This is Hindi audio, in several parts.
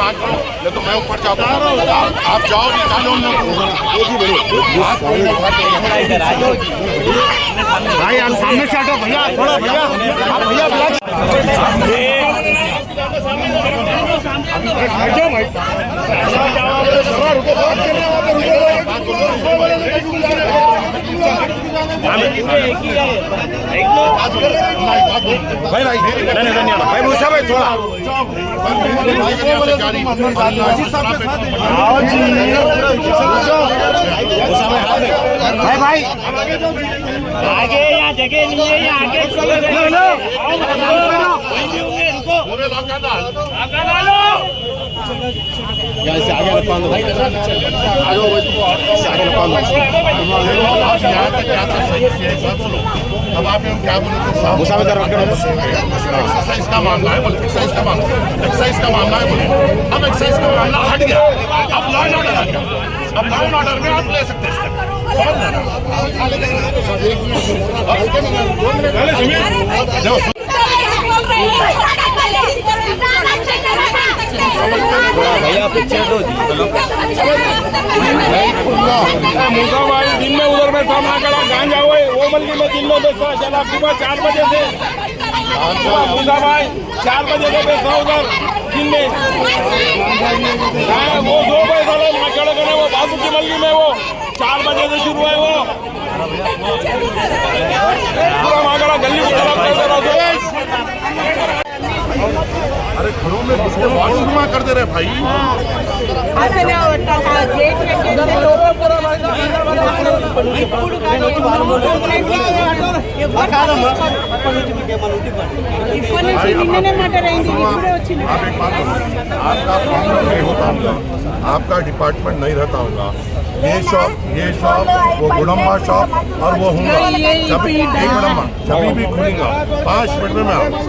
बात करो, या तो मैं ऊपर जाता हूँ, आप जाओ निकालो भाई। आप सामने से हटो भैया, थोड़ा भैया, आप भैया भाई भाई मूसा भाई थोड़ा भाई भाई आगे यहाँ जगह नहीं है, यहाँ आगे यहाँ से आगे रखवा दो भाई, आगे रखवा दो। अब आप क्या बोले, मुसाफिर एक्सरसाइज का मामला है, बोले एक्सरसाइज का मामला, एक्सरसाइज का मामला है बोले। अब एक्सरसाइज का मामला हट गया, अब लॉ एंड ऑर्डर हट गया। अब लॉ एंड ऑर्डर में आप ले सकते हैं भैया पिक्चर दो मूसा भाई। दिन में उधर में सामना करा गांजा हुए वो मल्ली में दिन में बेचता चला सुबह 4 बजे से। मूसा भाई 4 बजे से बेचता उधर दिन में, वो 2 पैसा माकड़ करे वो बाबू की मल्ली में, वो 4 बजे से शुरू है, वो पूरा माकड़ा गली को खराब कर दे रहा। अरे घरों में घुसके वॉशरूम कर दे रहे भाई। आपका डिपार्टमेंट नहीं रहता होगा, ये शॉप वो गुड़म्बा शॉप और वो होगा जब भी खुलेगा 5 मिनट में मैं आऊँगा।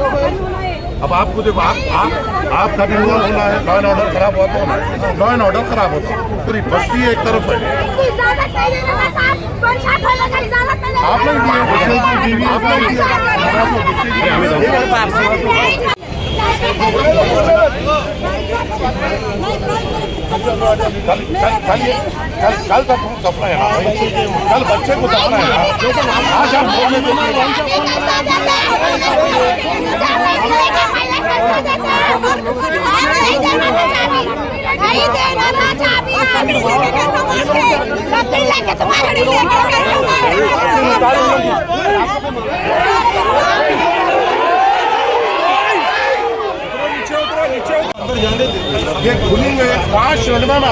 अब आपको देखो आपका भी हुआ होना है, लॉ एंड ऑर्डर खराब हुआ तो लॉ एंड ऑर्डर खराब होता, पूरी बस्ती एक तरफ है। आप नहीं कल तक दफना है ना, कल बच्चे को दफना है ना, आज आप बोलने ये खुलेंगे 5 मिनट में मैं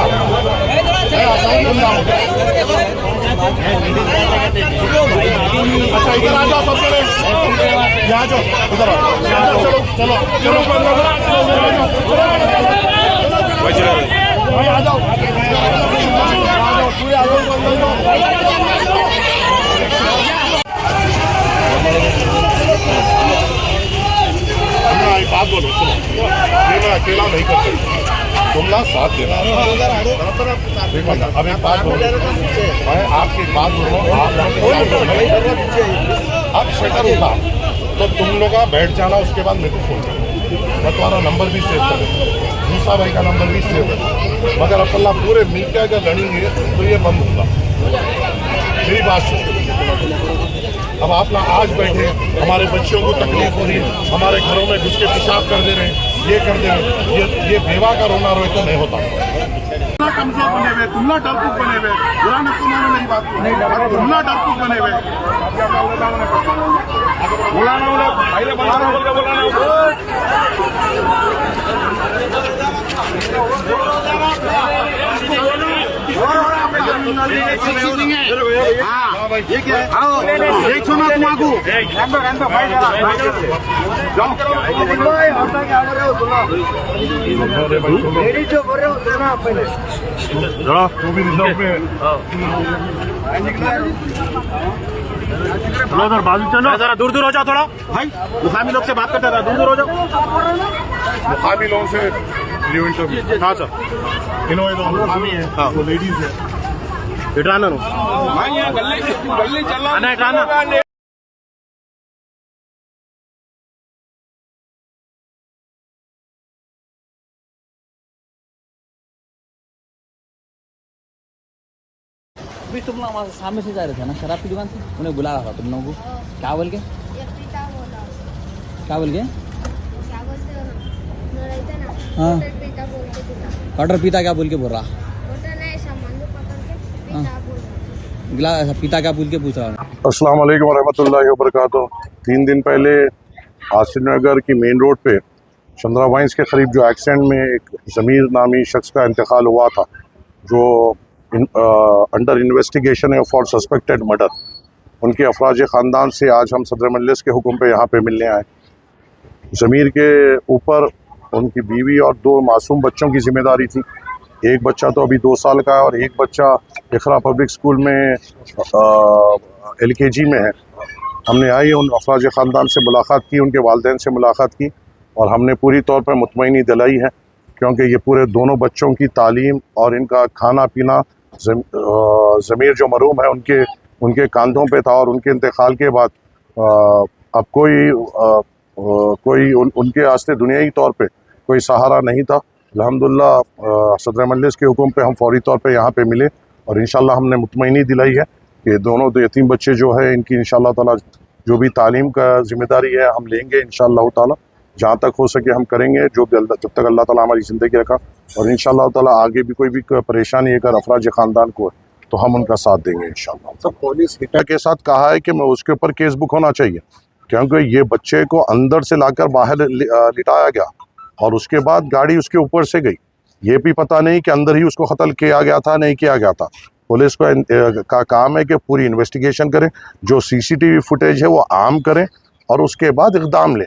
अच्छा इधर आ जाओ सब चले, यहाँ जाओ उधर आओ, चलो चलो चलो आ जाओ पूरे आ जाओ। बात बोलो, चलो ये मैं अकेला नहीं कर सकता, तुम लोग साथ देना। अब एक बात बोलो, मैं आपकी बात बोलो, अब शटर उठा तो तुम लोग बैठ जाना, उसके बाद मेरे को फोन करो, मैं तुम्हारा नंबर भी सेव कर दूँ, मूसा भाई का नंबर भी सेव कर दूँ। मगर अपना पूरे मीडिया का लड़ेंगे तो ये बंद होगा, मेरी बात सुनो। अब आप ना आज बैठे, हमारे बच्चों को तकलीफ हो रही है, हमारे घरों में घुस के पेशाब कर दे रहे हैं, ये कर दे रहे हैं, ये बेवा का रोना रोए तो नहीं होता। कमजोर बने हुए, तुमला डरपूक बने हुए, बुरा न सुनाने मेरी बात को, तुमला डरपूक बने हुए, बुलाना ये क्या है? आओ एक सुना तुम आगू उधर बाजू चलो, जरा दूर दूर हो जाओ थोड़ा भाई, मुकामी लोग से बात करते था, दूर दूर हो जाओ। मुकामी लोगों से हाँ सर, इन्होंने मुकामी है, हाँ वो लेडीज है, इटराना गली अभी तुम लोग वहाँ सामने से जा रहे थे ना शराब की दुकान से, उन्हें बुला रहा था तुम लोगों को, क्या बोल के? ये पिता बोला, क्या बोल के? क्या बोलते हो ना, रहते ना, हाँ। होटल पिता बोल के पिता, कटर पिता क्या बोल के बोल रहा? होटल है सामान जो पकड़ के पिता बोल रहा। गिला पिता क्या बोल के पूछ रहा है? अस्सलाम वालेकुम रहमतुल्लाहि व बरकातुहू। 3 दिन पहले आसिफ नगर की मेन रोड पे चंद्रा वाइन्स के करीब जो एक्सीडेंट में एक ज़मीर नामी शख्स का इंतकाल हुआ था, जो अंडर इन्वेस्टिगेशन है फॉर सस्पेक्टेड मर्डर, उनके अफराज ख़ानदान से आज हम सदर मजलिस के हुक्म पे यहाँ पे मिलने आए। ज़मीर के ऊपर उनकी बीवी और 2 मासूम बच्चों की ज़िम्मेदारी थी। एक बच्चा तो अभी 2 साल का है और एक बच्चा इकरा पब्लिक स्कूल में LKG में है। हमने आई उन अफराज ख़ानदान से मुलाकात की, उनके वालिदैन से मुलाकात की और हमने पूरी तौर पर मुतमईनी दिलाई है, क्योंकि ये पूरे दोनों बच्चों की तालीम और इनका खाना पीना ज़मीर जो मरूम है उनके कंधों पे था और उनके इंतकाल के बाद अब कोई उनके वास्ते दुनियाई तौर पे कोई सहारा नहीं था। अल्हम्दुलिल्लाह सदर मजलिस के हुक्म पे हम फौरी तौर पे यहाँ पे मिले और इंशाल्लाह हमने मुतमईनी दिलाई है कि दोनों यतीम बच्चे जो है इनकी इंशाल्लाह ताला जो भी तालीम का जिम्मेदारी है हम लेंगे इंशाल्लाह ताला, जहाँ तक हो सके हम करेंगे, जब तक अल्लाह ताला हमारी ज़िंदगी रखा। और इंशाल्लाह ताला आगे भी कोई भी परेशानी अगर अफराज ख़ानदान को है तो हम उनका साथ देंगे इंशाल्लाह। सब पुलिस के साथ कहा है कि मैं उसके ऊपर केस बुक होना चाहिए, क्योंकि ये बच्चे को अंदर से लाकर बाहर लिटाया गया और उसके बाद गाड़ी उसके ऊपर से गई। ये भी पता नहीं कि अंदर ही उसको कत्ल किया गया था नहीं किया गया था। पुलिस का काम है कि पूरी इन्वेस्टिगेशन करें, जो CCTV फुटेज है वो आम करें और उसके बाद इक़दाम लें।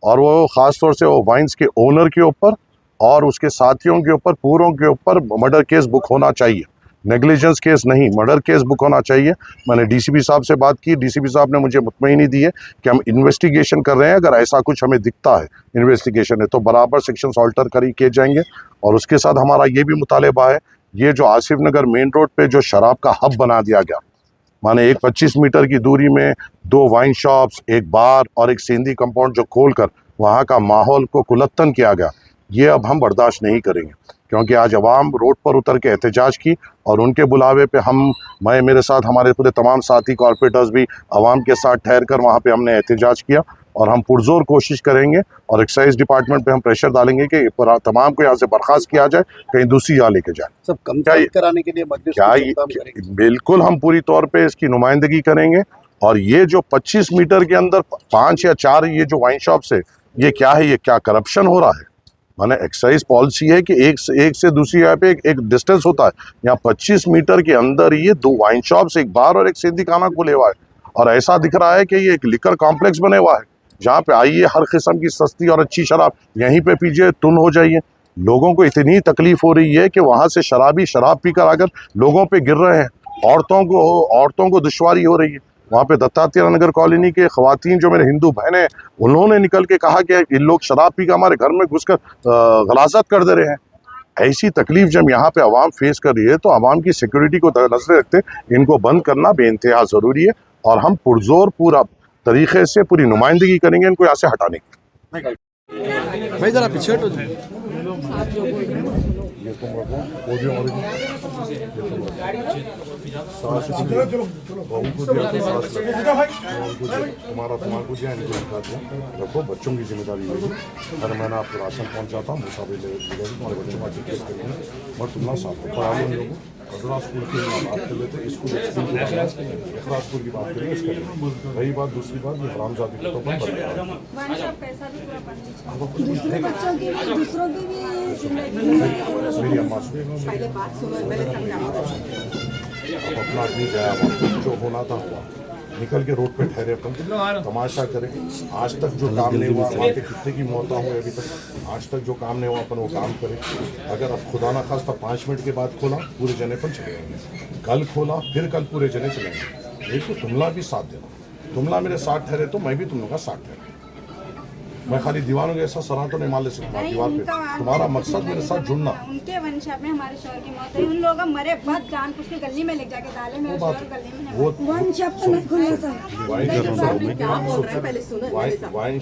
और वो ख़ास तौर से वो वाइन्स के ओनर के ऊपर और उसके साथियों के ऊपर पूरों के ऊपर मर्डर केस बुक होना चाहिए, नेग्लिजेंस केस नहीं, मर्डर केस बुक होना चाहिए। मैंने DCP साहब से बात की, DCP साहब ने मुझे मुतमईनी दी है कि हम इन्वेस्टिगेशन कर रहे हैं, अगर ऐसा कुछ हमें दिखता है इन्वेस्टिगेशन है तो बराबर सेक्शंस ऑल्टर किए जाएंगे। और उसके साथ हमारा ये भी मुतालबा है, ये जो आसिफ नगर मेन रोड पे जो शराब का हब बना दिया गया, माने एक 25 मीटर की दूरी में 2 वाइन शॉप्स, एक बार और एक सेंधी कंपाउंड जो खोलकर वहाँ का माहौल को कुलत्तन किया गया, ये अब हम बर्दाश्त नहीं करेंगे। क्योंकि आज अवाम रोड पर उतर के एहतजाज की और उनके बुलावे पे मैं मेरे साथ हमारे पूरे तमाम साथी कॉर्पोरेटर्स भी अवाम के साथ ठहर कर वहाँ पे हमने एहतजाज किया और हम पुरजोर कोशिश करेंगे और एक्साइज डिपार्टमेंट पे हम प्रेशर डालेंगे कि तमाम को यहाँ से बर्खास्त किया जाए, कहीं दूसरी जगह लेके जाए। सब कम कराने के लिए बिल्कुल हम पूरी तौर पे इसकी नुमाइंदगी करेंगे। और ये जो 25 मीटर के अंदर 5 या 4 ये जो वाइन शॉप्स है, ये क्या है, ये क्या करप्शन हो रहा है? माने एक्साइज पॉलिसी है कि एक से दूसरी जगह पे एक डिस्टेंस होता है, यहाँ 25 मीटर के अंदर ये 2 वाइन शॉप्स, एक बार और एक सिंधी खाना खुले हुआ है और ऐसा दिख रहा है कि ये एक लिकर कॉम्प्लेक्स बने हुआ है, जहाँ पे आइए हर किस्म की सस्ती और अच्छी शराब यहीं पे पीजिए, टुन हो जाइए। लोगों को इतनी तकलीफ हो रही है कि वहाँ से शराबी शराब पीकर आकर लोगों पे गिर रहे हैं, औरतों को दुश्वारी हो रही है। वहाँ पे दत्तात्रेय नगर कॉलोनी के ख़वातीन जो मेरे हिंदू बहनें, उन्होंने निकल के कहा कि इन लोग शराब पी के हमारे घर में घुसकर गलाजत कर दे रहे हैं। ऐसी तकलीफ जब यहाँ पे आवाम फेस कर रही है तो आवाम की सिक्योरिटी को नजर रखते इनको बंद करना बेइंतहा ज़रूरी है और हम पुरजोर पूरा तरीके से पूरी नुमाइंदगी करेंगे इनको यहाँ से हटाने की। भाई जरा पीछे हटो। ये तुम रखो, वो भी हमारे सास को दिया, बहू को दिया, तो सास तुम्हारा को दिया, इनको रखा दिया, रखो, बच्चों की जिम्मेदारी होगी। हर महीना आपको राशन पहुँचाता हूँ, मुसाफिर तुम्हारे बच्चों का टिकट करेंगे और तुम साथ में पढ़ा लो लोगों अदरा स्कूल की बात कर लेते, स्कूल इकरा स्कूल की बात करेंगे, इसका रही बात। दूसरी बात, ये हरामजादी को तो बंद मेरी अम्मा अब अपना आदमी गया, जो होना था हुआ, निकल के रोड पे ठहरे अपन तमाशा करें। आज तक जो काम नहीं हुआ, वहाँ के कितने की मौत हुई अभी तक, आज तक जो काम नहीं हुआ अपन वो काम करें। अगर अब खुदा ना खास्ता 5 मिनट के बाद खोला पूरे जने पर चले जाएंगे, कल खोला फिर कल पूरे जने चलेंगे। एक तो तुमला भी साथ देना, तुमला मेरे साथ ठहरे तो मैं भी तुम लोग का साथ ठहरा। मैं खाली दीवानों के ऐसा सराह तो नहीं मान ले सकता दीवार पे। तुम्हारा मकसद मेरे साथ जुड़ना। उनके वंशा में हमारे शौहर की मौत है, उन लोगों मरे बाद जान कुछ गली में ले जाके डाले, मेरे शौहर गली में वो वाइन शॉप पे खुला था। वाइन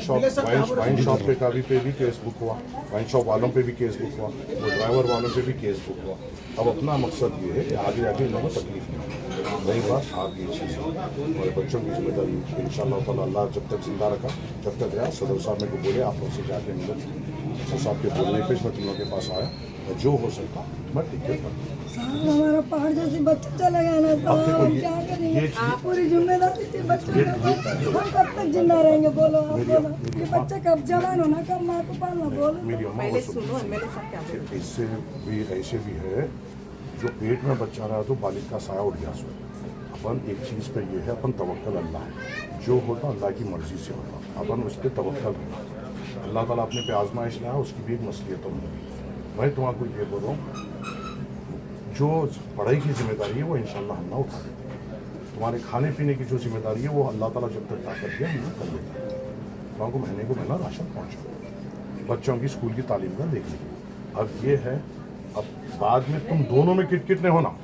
शॉप पे काफी पे भी केस बुक हुआ, वाइन शॉप वालों पे भी केस बुक हुआ, वो ड्राइवर वालों पे भी केस बुक हुआ। अब अपना मकसद ये है कि आगे आगे लोगों को तकलीफ नहीं हो। रही बात आपकी चीज़ हमारे बच्चों की जिम्मेदारी इंशाअल्लाह ताला अल्लाह जब तक जिंदा रखा जब तक गया सदर साहब मेरे को बोले आप लोग से जाके मिलो सदर साहब के बोलने पे मैं तुम लोग के पास आया और जो हो सकता मैं टिकट कर हमारा पहाड़ जैसे बच्चा चला गया ना अब देखो साहब क्या करेंगे ये चीज पूरी जिम्मेदारी थी बच्चों के ऊपर। हम कब तक जिंदा रहेंगे बोलो आप बोलो ये बच्चा कब जवान होना कब माँ को पालना बोलो मेरी अम्मा को इससे भी ऐसे भी है जो पेट में बच्चा रहा तो बालिक का साया उठ गया सो अपन एक चीज़ पे ये है अपन तवक्कल अल्लाह है जो होता अल्लाह की मर्जी से होता अपन उस पर तवक्कल करना अल्लाह ताला अपने पे आजमाइश लाया उसकी भी एक मसलियत होगी भाई तुम्हारा कोई ये बोलो जो पढ़ाई की जिम्मेदारी है वो इंशाल्लाह हम ना उठा देते तुम्हारे खाने पीने की जो जिम्मेदारी है वो अल्लाह ताला जब तक ताकत दिया हम कर लेते हैं तुम्हारा को महीना राशन पहुँचा बच्चों की स्कूल की तालीम का देख लीजिए अब ये है अब बाद में तुम दोनों में किट नहीं होना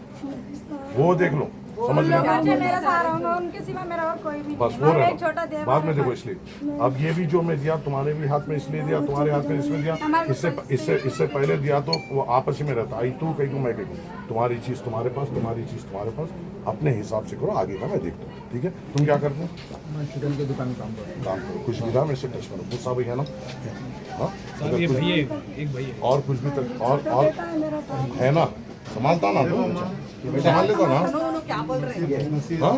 वो देख लो समझ लो बच्चे मेरे साथ होंगे उनके सिवा मेरा और कोई भी बस वो नहीं। एक छोटा रहे देव बाद में देखो इसलिए अब ये भी जो मैं दिया तुम्हारे भी हाथ में इसलिए दिया तुम्हारे हाथ में इसमें दिया इससे पहले दिया तो वो आपस में रहता आई तू कहीं मैं कहीं तुम्हारी चीज़ तुम्हारे पास तुम्हारी चीज़ तुम्हारे पास अपने हिसाब से करो आगे का मैं देखता हूँ ठीक है तुम क्या करते हो मैं चिकन की दुकान में काम काम करो कुछ भी रहा मेरे से टच करो गुस्सा भी है ना हाँ अगर कुछ- और कुछ भी तक और बेटा है मेरा साथ है ना संभालता ना तो संभाल लेता ना हाँ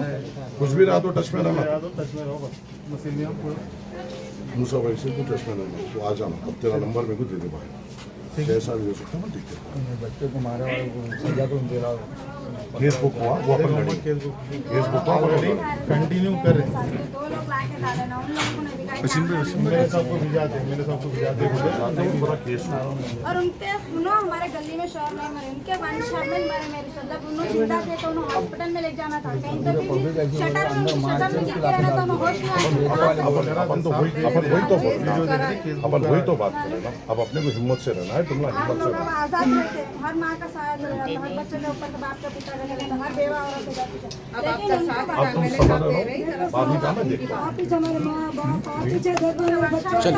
कुछ भी रहा तो टच में रहना मुझसे वैसे तो टच में रहना तो आ जाना अब तेरा नंबर मेरे को दे दे भाई जैसा भी हो सकता है मैं ठीक है बच्चे को मारा और सजा तो दे रहा फेसबुक हुआ वो अपन लड़ेंगे फेसबुक हुआ वो लड़ेंगे कंटिन्यू कर रहे दो लोग लाके डाले ना उन लोगों ने भी कहा मेरे सबको भिजाते मेरे सबको भिजाते पूरा केस हुआ और उनके सुनो हमारे गली में शोर नहीं मरे उनके वन शॉट में मरे मेरे से जब उन्होंने जिंदा थे तो उन्हें हॉस्पिटल में ले जाना था कहीं तो भी शटर में गिर के रहना था उन्हें होश नहीं आया अपन तो वही तो बोल अपन वही तो बात कर रहे ना अब अपने को हिम्मत से रहना है तुम लोग हर हिम्मत से लोग रहना आजाद रहते हर माँ का साया जो रहता हर बच्चे के ऊपर का बाप का पिता रहता हर बेवा औरत हो जाती है लेकिन उनका अब तुम समझ रहे हो बाद में क्या मैं देखता हूँ आप ही हमारे माँ बाप आप पीछे देखो बच्चे